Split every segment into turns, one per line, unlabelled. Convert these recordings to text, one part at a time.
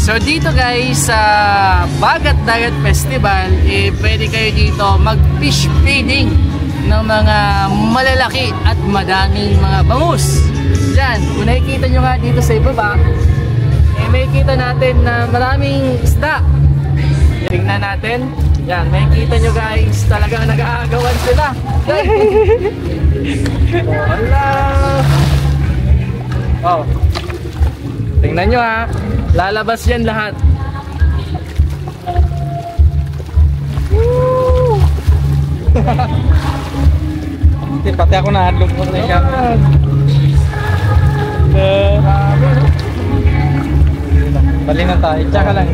So dito guys, sa Bagat Dagat Festival, pwede kayo dito mag-fish feeding ng mga malalaki at madaming mga bangus. Yan, kung nakikita nyo nga dito sa ibaba, makikita natin na maraming isda. Tingnan natin. Yan, makikita nyo guys, talagang nag-aagawan sila. Wala. Oh. Tingnan nyo ha, lalabas yan lahat.
Pati ako nahadlog mo na siya. Bali na tayo, tsaka lang.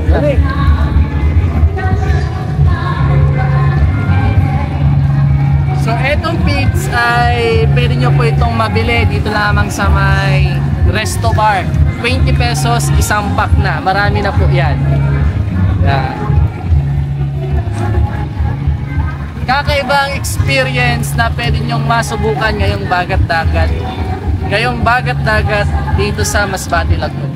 So etong pigs ay pwede nyo po itong mabili dito lamang sa may Resto Bar. 20 pesos isang pack na, marami na po yan. Yan. Kakaibang experience na pwede nyong masubukan ngayong Bagat Dagat. Ngayong Bagat Dagat dito sa Masbate, Laguna.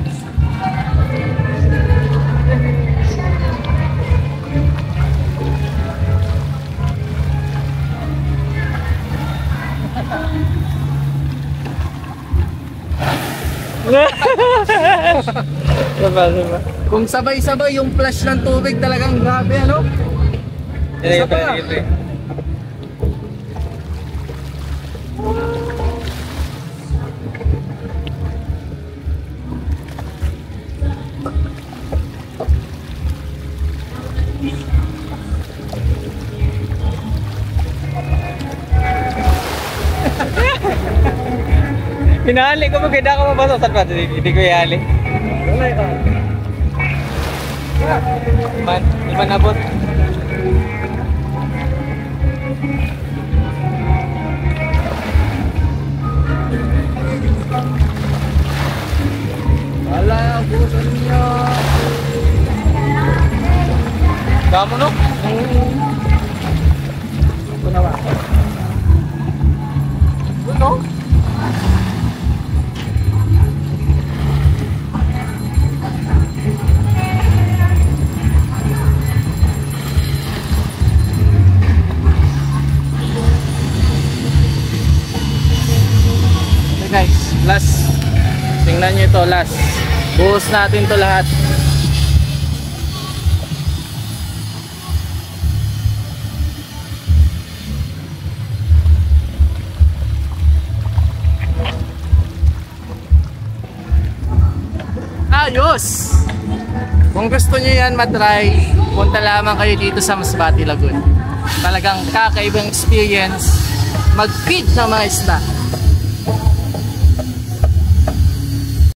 Diba?
Kung sabay-sabay yung flash ng tubig, talagang grabe ano? Isa pa.
Hinahali ko maganda ako mabasa sa hindi ko ihali.
Wala ito.
Iman abot.
Wala, busan niyo.
Damo no?
Ito na ba? Ito? Guys, last. Tingnan nyo ito, last. Buhos natin to lahat. Ayos! Kung gusto nyo yan matry, punta lamang kayo dito sa Masbate, Laguna. Talagang kakaibang experience mag-feed ng mga isda.